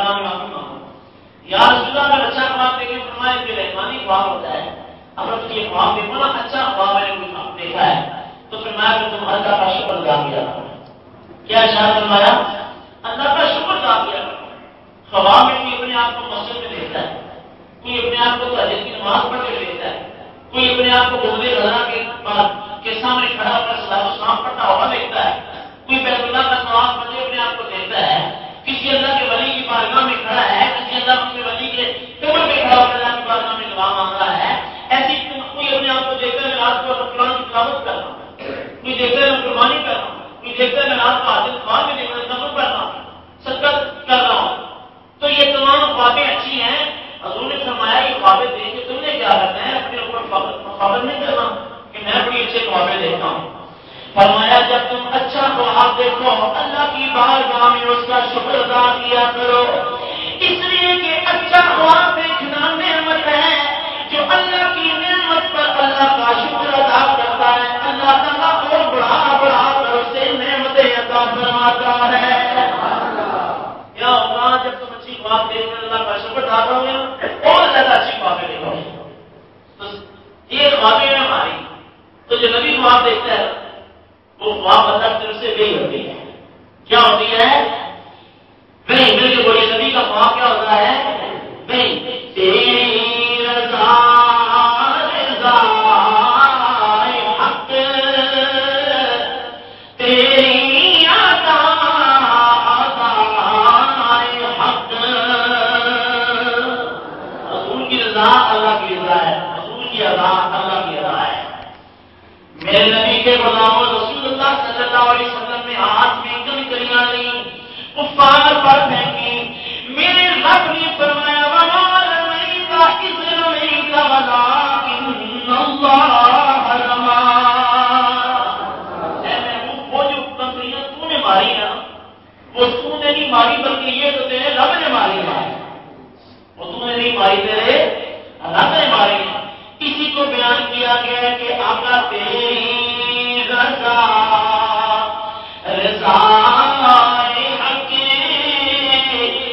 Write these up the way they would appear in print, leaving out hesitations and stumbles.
بارگاہ میں معافی مانگو. یا رسول اللہ اچھا خواب دیکھیں فرمایا کہ رحمانی خواب ہوتا ہے. اب یہ خواب دیکھو نا اچھا خواب ہے کوئی دیکھا ہے تو فرمایا کہ تم اللہ کا شکر ادا کیا کرو. کیا ارشاد فرمایا؟ اللہ کا شکر ادا کیا کرو. خواب میں کوئی اپنے آپ کو مسجد میں دیکھتا ہے, کوئی اپنے آپ کو تہجد کی نماز پڑھ کے دیکھتا ہے, کوئی اپنے آپ کو غزوہ غزہ کے سامنے کھڑا ہو کر صلاۃ و سلام پڑھتا ہوا دیکھتا ہے, کوئی بیت اللہ کا طواف کرتے اپنے آپ کو دیکھتا ہے, کسی اللہ کے ولی کی بارگاہ میں کھڑا ہے, کسی اللہ کے ولی کے قبر پہ کھڑا ہو کر اللہ کی بارگاہ میں دعا مانگ رہا ہے. ایسی کوئی اپنے آپ کو دیکھتا ہے میں رات کو قرآن کی تلاوت کر رہا ہوں, کوئی دیکھتا ہے میں قربانی کر رہا ہوں, کوئی دیکھتا ہے میں رات کو حاجت خواب میں دیکھ رہا ہوں, کر رہا ہوں, صدقہ کر رہا ہوں. تو یہ تمام خوابیں اچھی ہیں. حضور نے فرمایا یہ خوابیں دیکھ کے تم نے کیا کرنا ہے, اپنے اوپر خبر نہیں کرنا کہ میں بڑی اچھے خوابیں دیکھتا ہوں. فرمایا جب تم اچھا خواب دیکھو اللہ کی بارگاہ میں اس کا شکر ادا کیا کرو, اس لیے کہ اچھا خواب دیکھنا نعمت ہے. جو اللہ کی نعمت پر اللہ کا شکر ادا کرتا ہے اللہ تعالیٰ اور بڑھا بڑھا کر اسے نعمتیں عطا فرماتا ہے. کیا ہوگا جب تم اچھی خواب دیکھ کر اللہ کا شکر ادا کرو گے اور زیادہ اچھی خوابیں دیکھو گے. تو یہ خوابیں ہیں ہماری. تو جو نبی خواب دیکھتا ہے وہ خواب اللہ طرف سے وہی ہوتی ہے. کیا ہوتی ہے؟ وہی. مل کے بولیے نبی کا خواب کیا ہوتا ہے؟ وہی. تیری رضا رضا حق تیری عطا عطا حق. رسول کی رضا اللہ کی رضا ہے, رسول کی ادا اللہ کی ادا ہے. میرے نبی کے غلاموں رسول اللہ صلی اللہ علیہ وسلم نے ہاتھ میں کبھی کلیاں نہیں کفار پر پھینکی. میرے رب نے فرمایا وما رمیت اذ رمیت ولکن اللہ رمی. اے محبوب وہ جو کنکریاں تو نے ماری نا وہ تو نے نہیں ماری بلکہ یہ تو تیرے رب نے ماری ہے. وہ تو نے نہیں ماری تیرے رب نے ماری ہے. اسی کو بیان کیا گیا ہے کہ آقا تیری رضا رضا حق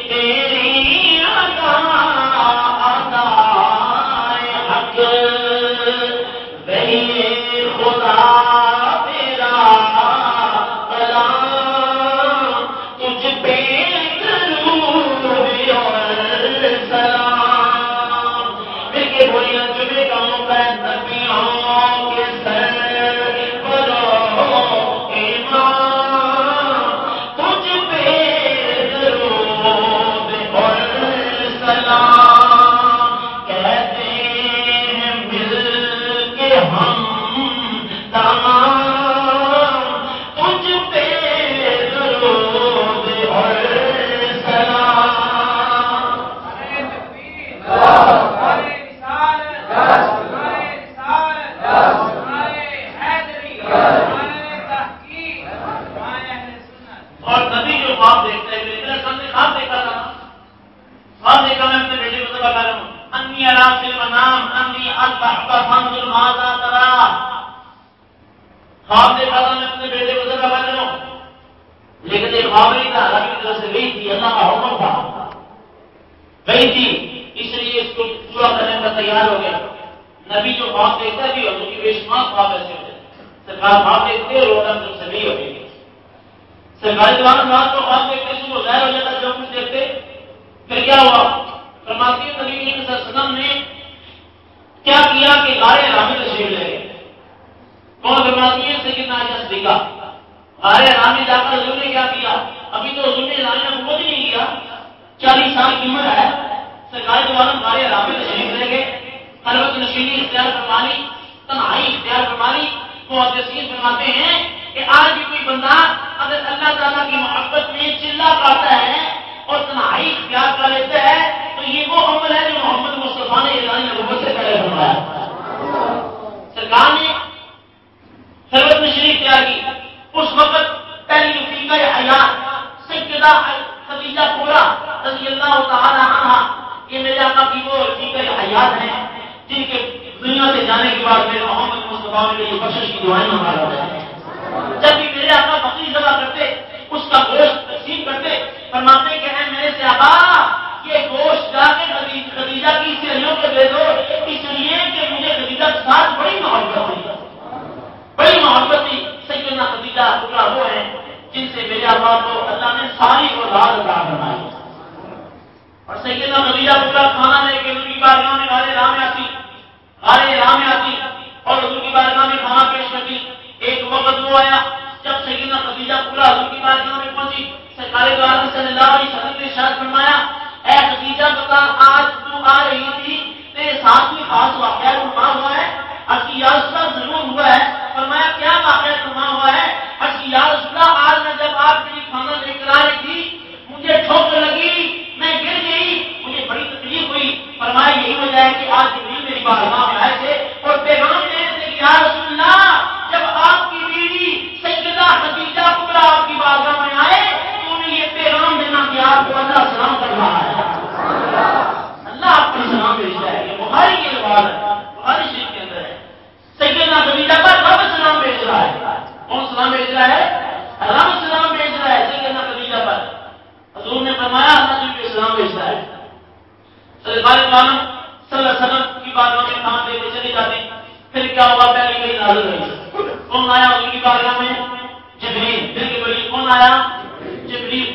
تیری عطا عطا حق وہی خدا تیرا کلام تجھ پہ درود اور سلام. مل کے بولیاں خواب دیکھا تھا میں اپنے بیٹے کو ذرا بتا دوں, لیکن یہ خواب نہیں تھا, اللہ کی طرف سے وہی تھی, اللہ کا حکم تھا وہی تھی. اس لیے اس کو پورا کرنے کا تیار ہو گیا. نبی جو خواب دیکھتا بھی اور ان کی بے شمار خواب ایسے ہوتے ہیں. سرکار خواب دیکھتے اور اللہ طرف سے وہی ہوتی ہے. سرکاری دوان رات کو خواب دیکھتے صبح ظاہر ہو جاتا جو کچھ دیکھتے. پھر کیا ہوا؟ فرماتی ہے نبی صلی اللہ علیہ وسلم نے کیا کیا کہ غارے رامی تشریف لے گئے. کون فرماتی ہے؟ سیدنا عائشہ صدیقہ. غارے رامی جا کر حضور نے کیا کیا؟ ابھی تو حضور نے اعلان نبوت ہی نہیں کیا, 40 سال کی عمر ہے. سرکاری دوان غارے رامی تشریف لے گئے, خلوت نشینی اختیار فرما لی, تنہائی اختیار فرما لی. محدثین فرماتے ہیں کہ آج بھی کوئی بندہ اگر اللہ تعالیٰ کی محبت میں چلا پاتا ہے اور تنہائی اختیار کر لیتا ہے تو یہ وہ عمل ہے جو محمد مصطفیٰ نے اعلان نبوت سے پہلے فرمایا. سرکار نے خلوت نشینی اختیار کی. اس وقت پہلی رفیقہ حیات سیدہ خدیجہ کبریٰ رضی اللہ تعالی عنہا, یہ میرے آقا کی وہ رفیقہ حیات ہیں جن کے دنیا سے جانے کے بعد میرے محمد مصطفیٰ نے یہ بخشش کی دعائیں مانگا رہا ہے. جب بھی میرے آقا بکری ذبح کرتے اس کا گوشت تقسیم کرتے فرماتے کہ اے میرے سے عالم صلی اللہ علیہ وسلم کی بارگاہ میں کام لے کے چلے جاتے ہیں. پھر کیا ہوا؟ پہلی گئی نازل ہوئی. کون آیا حضور کی بارگاہ میں؟ جبریل. دل کے ولی کون آیا؟ جبریل.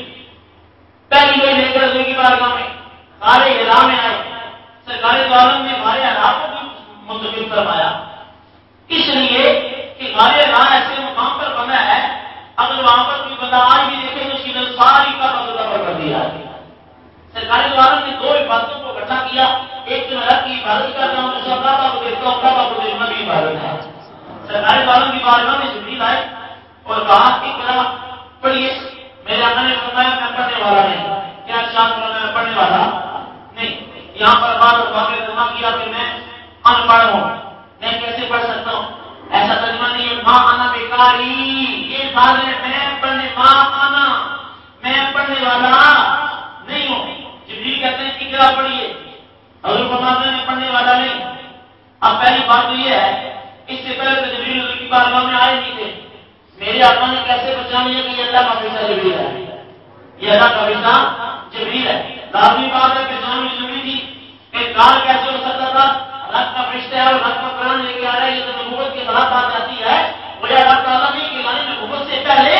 پہلی گئی لے کر حضور کی بارگاہ میں سارے ہرا میں آئے. سرکار دو عالم نے ہمارے ہرا کو بھی منتخب کروایا، اس لیے کہ ہمارے ہرا ایسے مقام پر بنا ہے اگر وہاں پر کوئی بندہ آج بھی دیکھے تو اس کی نظر ساری کا بدل کر دیا. سرکار دو عالم نے دو عبادتوں کو اکٹھا کیا، ایک تو رب کی عبادت کرتا ہوں، دوسرا بابا کو دیکھتا ہوں، بابا کو دیکھنا بھی عبادت ہے. سرکار دو عالم کی بارگاہ میں جبریل آئے اور کہا کہ اقرا پڑھیے. میرے آقا نے فرمایا میں پڑھنے والا نہیں. کیا شان فرمایا میں پڑھنے والا نہیں. یہاں پر بات واقع ترجمہ کیا کہ میں ان پڑھ ہوں، میں کیسے پڑھ سکتا ہوں؟ ایسا ترجمہ نہیں ہے. ماں آنا بیکاری، یہ بات ہے میں پڑھنے ماں آنا، میں پڑھنے والا نہیں ہوں. جبریل کہتے ہیں اقرا پڑھیے. حضور فرماتے ہیں میں پڑھنے والا نہیں. اب پہلی بات تو یہ ہے اس سے پہلے تو جبریل حضور کی بارگاہ میں آئے نہیں تھے. میرے آقا نے کیسے پہچان لیا کہ یہ اللہ کا فرشتہ جبریل ہے؟ یہ اللہ کا فرشتہ جبریل ہے. لازمی بات ہے پہچان ضروری تھی کہ کال کیسے ہو سکتا تھا؟ رب کا فرشتہ ہے اور رب کا قرآن لے کے آ رہا ہے. یہ تو نبوت کے خلاف بات آتی ہے. وہ اللہ تعالیٰ نے کہ نبوت سے پہلے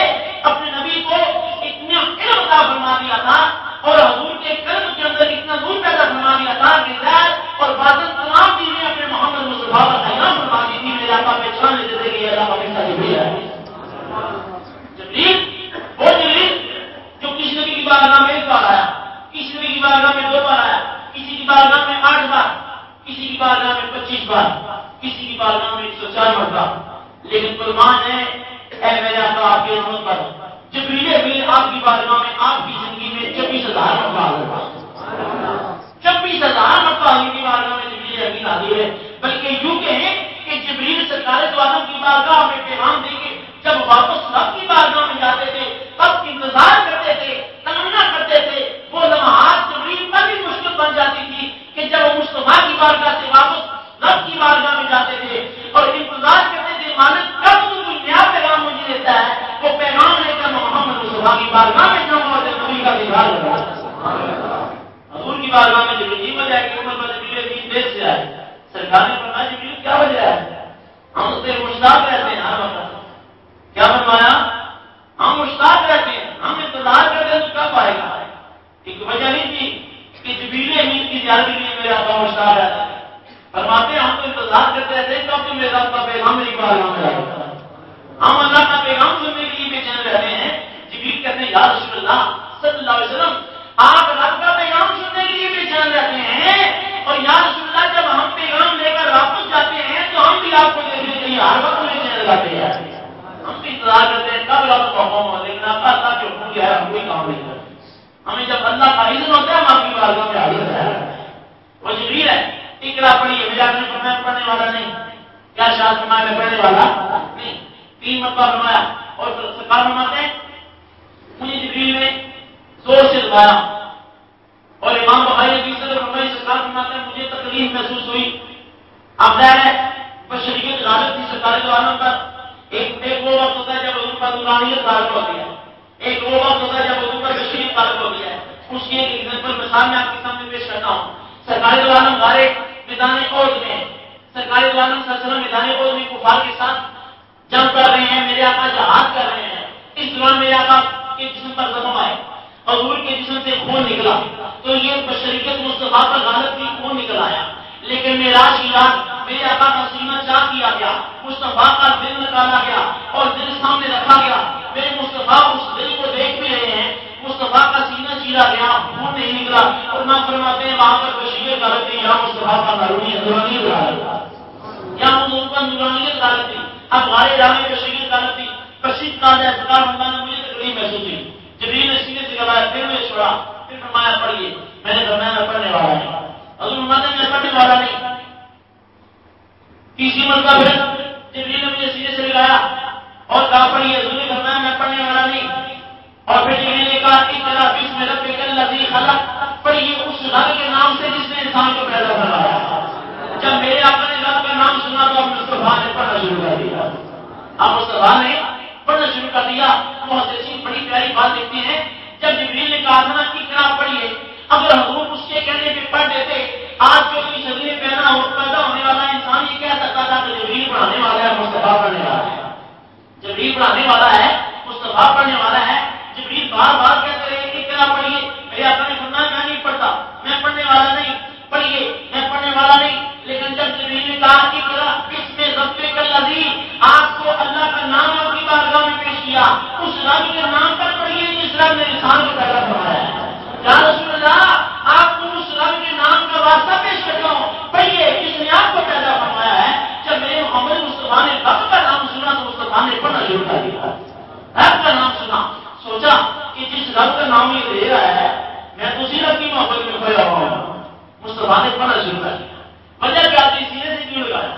اپنے نبی کو اتنا علم عطا فرما دیا تھا اور حضور کے قلب کے اندر اتنا نور پیدا فرما دیا تھا کہ ظاہر اور باطن تمام چیزیں اپنے محمد مصطفیٰ پر حیران فرما دی تھی. میرے آقا پہچان لیتے تھے کہ یہ اللہ کا فرشتہ جبریل ہے. جبریل وہ جبریل جو کسی نبی کی بارگاہ میں ایک بار آیا، کسی نبی کی بارگاہ میں 2 بار آیا، کسی کی بارگاہ میں 8 بار، کسی کی بارگاہ میں 25 بار، کسی کی بارگاہ میں 104 مرتبہ. لیکن قربان ہے اے میرے آقا آپ کی رحمت پر جبریل بھی آپ کی بارگاہ میں آپ کی زندگی میں 26,000 مرتبہ آیا. 26,000 مرتبہ کی بارگاہ میں جبریل امین حاضر ہے. بلکہ یوں کہیں کہ جبریل سرکار دو عالم کی بارگاہ میں پیغام دے کے جب واپس رب کی بارگاہ میں جاتے تھے تب انتظار کرتے تھے، تمنا کرتے تھے. وہ لمحات جبریل پر بھی مشکل بن جاتی تھی کہ جب وہ مصطفیٰ کی بارگاہ سے واپس رب کی بارگاہ میں جاتے تھے اور انتظار کرتے تھے مالک کب تو کوئی نیا پیغام مجھے دیتا ہے. وہ پیغام لے کر محمد مصطفیٰ کی بارگاہ میں جاؤں اور نبی کا دیدار لگا. حضور کی بارگاہ میں جبریل وجہ ہے کہ عمر پر جبریل کی دیر سے آئے. سرکار نے فرمایا جبریل کیا وجہ ہے؟ ہم اس سے مشتاق رہتے ہیں ہر وقت. کیا فرمایا؟ ہم مشتاق رہتے ہیں، ہم انتظار کرتے ہیں تو کب آئے گا. ایک وجہ نہیں تھی کہ جبریل امین کی زیادتی کے لیے میرے آقا مشتاق رہتا ہے. فرماتے ہیں ہم تو انتظار کرتے رہتے ہیں کب تو میرے رب کا پیغام میری بارگاہ میں آئے گا. ہم اللہ کا پیغام سننے کے لیے بے چین رہتے ہیں. جبریل کہتے ہیں یا رسول اللہ صلی اللہ علیہ وسلم آپ رب کا پیغام سننے کے لیے بے چین رہتے ہیں اور یا رسول اللہ جب ہم پیغام لے کر واپس جاتے ہیں تو ہم بھی آپ کو دیکھنے کے لیے ہر وقت بے چین لگاتے ہیں. ہم بھی انتظار کرتے ہیں کب رب کا حکم ہو، لیکن آپ اللہ کے حکم کیا ہے ہم کوئی کام نہیں کرتے. ہمیں جب اللہ کا اذن ہوتا ہے ہم آپ کی بارگاہ میں حاضر ہے. وہ جبریل ہے اقرا پڑھیے. میرا نے فرمایا پڑھنے والا نہیں. کیا شاہ فرمایا میں پڑھنے والا نہیں. 3 مرتبہ فرمایا اور سرکار فرماتے ہیں مجھے جبریل نے زور سے دبایا اور امام بخاری کی صدر فرمائی سرکار فرماتے ہیں مجھے تکلیف محسوس ہوئی. اب ظاہر ہے بشریت غالب تھی سرکار دو عالم پر. ایک وہ وقت ہوتا ہے جب حضور پر نورانیت غالب ہوتی ہے، ایک وہ وقت ہوتا ہے جب حضور پر بشریت غالب ہوتی ہے. اس کی ایک ایگزامپل مثال میں آپ کے سامنے پیش کرتا ہوں. سرکار دو عالم غارے میدان احد میں، سرکار دو عالم صلی اللہ علیہ وسلم میدان احد میں کفار کے ساتھ جنگ کر رہے ہیں. میرے آقا جہاد کر رہے ہیں. اس دوران میرے آقا کے جسم پر زخم آئے، حضور کے جسم سے خون نکلا تو یہ بشریت مصطفیٰ پر غالب کی خون نکل آیا. لیکن معراج کی رات میرے آقا کا سینہ چاک کیا گیا، مصطفیٰ کا دل نکالا گیا اور دل سامنے رکھا گیا. میرے مصطفیٰ اس دل کو دیکھ بھی رہے ہیں. مصطفیٰ کا سینہ چیرا گیا، خون نہیں نکلا اور نہ فرماتے ہیں وہاں پر بشریت غالب تھی یا مصطفیٰ کا نورانیت غالب یا حضور پر نورانیت غالب تھی. اب غارے جانے بشریت غالب تھی. بشریت کا سرکار نے مجھے تکلیف محسوس ہوئی. جبریل نے سینے سے لگایا، پھر میں چھوڑا، پھر فرمایا پڑھیے. میں نے فرمایا میں پڑھنے والا نہیں. حضور فرماتے ہیں میں پڑھنے والا نہیں. تیسری مرتبہ پھر جبریل نے مجھے سینے سے لگایا اور کہا پڑھیے. حضور نے فرمایا میں پڑھنے والا نہیں. اور پھر جبریل نے کہا اقرا بسم ربک الذی خلق، پڑھیے اس رب کے نام سے جس نے انسان کو پیدا کروایا. جب میرے آقا نے رب کا نام سنا تو اب مصطفیٰ نے پڑھنا شروع کر دیا. اب مصطفیٰ نے پڑھنا شروع کر دیا. محدثین بڑی پیاری بات لکھتے ہیں جب جبریل نے کہا تھا نا اقرا پڑھیے، اگر حضور اس کے کہنے پہ پڑھ دیتے آج مصطفیٰ نے پڑھنا شروع کر دیا. وجہ کیا تھی؟ سینے سے کیوں لگایا؟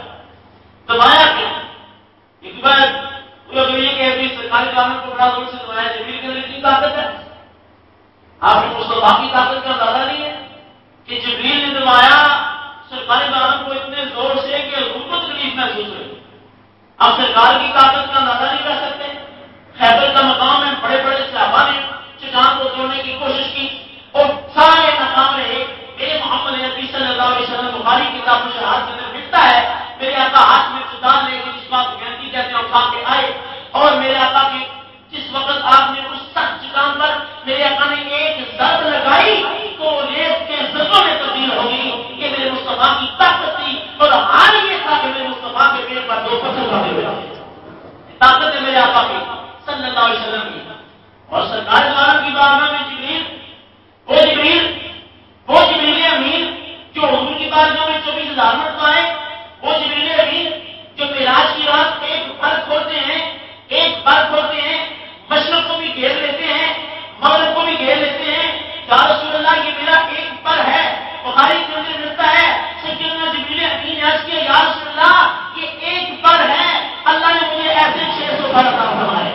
دبایا کیا؟ ایک بار لوگ یہ کہتے ہیں سرکاری قانون کو بڑا زور سے دبایا. جبریل کے اندر اتنی طاقت ہے؟ آپ کو مصطفیٰ کی طاقت کا اندازہ نہیں ہے کہ جبریل نے دبایا سرکاری قانون کو اتنے زور سے کہ حضور کو تکلیف محسوس ہوئی. آپ سرکار کی طاقت کا اندازہ نہیں کر سکتے. خیبر کا مقام ہے، بڑے بڑے صحابہ نے چٹان کو توڑنے کی کوشش کی اور سارے ناکام رہے. میرے محمد نبی صلی اللہ علیہ وسلم بخاری کتاب شہادت کے اندر ملتا ہے، میرے آقا ہاتھ میں چٹان لے کے جس بات کو گنتی کہتے ہیں اٹھا کے آئے اور میرے آقا کے جس وقت آپ نے اس سخت چٹان پر میرے آقا نے ایک ضرب لگائی تو ریت کے ذروں میں تبدیل ہو گئی. یہ میرے مصطفیٰ کی طاقت تھی اور حال یہ تھا کہ میرے مصطفیٰ کے پیٹ پر 2 پتھر کھڑے ہوئے. طاقت ہے میرے آقا کی صلی اللہ علیہ وسلم کی. اور سرکار عالم کی بارگاہ میں وہ جبریل امین جو حضور کی بارگاہ میں 24,000 مرتبہ آئے، وہ جبریل امین جو معراج کی رات ایک فرق ہوتے ہیں مشرق کو بھی گھیر لیتے ہیں، مغرب کو بھی گھیر لیتے ہیں. یا رسول اللہ یہ میرا ایک پر ہے. بخاری کے اندر ملتا ہے سیدنا جبریل امین نے عرض کیا یا رسول اللہ یہ ایک پر ہے، اللہ نے مجھے ایسے 600 پر عطا فرمائے.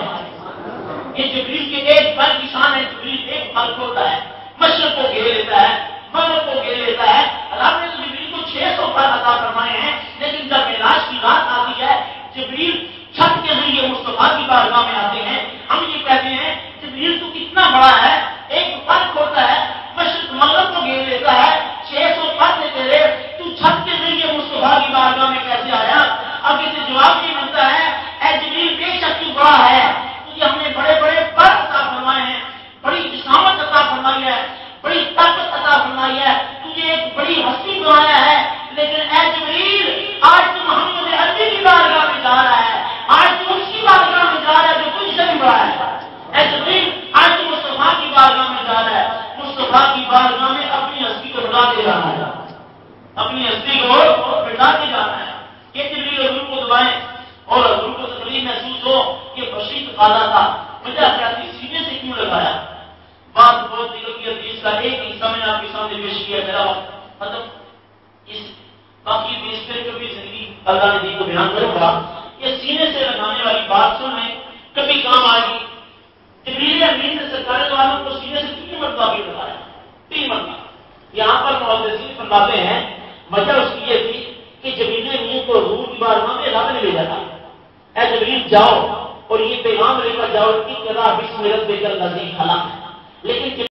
یہ جبریل کے ایک پر کی شان ہے. جبریل ایک فرق ہوتا ہے، مشرق کو گھیر لیتا ہے، مغرب کو گھیر لیتا ہے. رب نے جبریل کو 600 پر عطا فرمائے ہیں. لیکن جب معراج کی رات آتی ہے جبریل چھت کے ذریعے مصطفیٰ کی بارگاہ میں آتے ہیں. ہم یہ کہتے ہیں جبریل تو کتنا بڑا ہے، ایک فرق ہوتا ہے، مشرق مغرب کو گھیر لیتا ہے. 600 فرق سے تیرے تو چھت کے ذریعے مصطفیٰ کی بارگاہ میں کیسے آیا؟ اب اسے جواب نہیں ملتا ہے اے جبریل بے شک تو بڑا ہے، تجھے ہم نے بڑے بڑے پر عطا فرمائے ہیں، بڑی جسامت عطا فرمائی ہے، بڑی طاقت عطا فرمائی ہے، تجھے ایک بڑی ہستی بنایا ہے. لیکن اے جبریل آج تو محمد عربی کی بارگاہ میں جا رہا ہے، آج تو اس کی بارگاہ میں جا رہا ہے جو تجھ سے بھی بڑا ہے. اے جبریل آج تو مصطفیٰ کی بارگاہ میں جا رہا ہے، مصطفیٰ کی بارگاہ میں اپنی ہستی کو بڑھا کے جانا ہے، اپنی ہستی کو بڑھا کے جانا ہے. یہ جبریل حضور کو دبائیں اور حضور کو تکلیف محسوس ہو کہ بشری تقاضا تھا. وجہ کیا تھی؟ سینے سے کیوں لگایا؟ بات بہت نکل کی حدیث کا ایک حصہ میں نے آپ کے سامنے پیش کیا. میرا وقت ختم. اس باقی 20 منٹ جو بھی زندگی اللہ نے دی کو بیان کروں گا. یہ سینے سے لگانے والی بات سنیں کبھی کام آئے گی. جبریل امین نے سرکار والوں کو سینے سے 3 مرتبہ بھی لگایا. 3 مرتبہ. یہاں پر محدثین فرماتے ہیں وجہ اس کی یہ تھی کہ جبریل امین کو حضور کی بارگاہ میں رب نے بھیجا تھا. اے جبریل جاؤ اور یہ پیغام لے کر جاؤ کہ بسم ربک الذی خلق. لیکن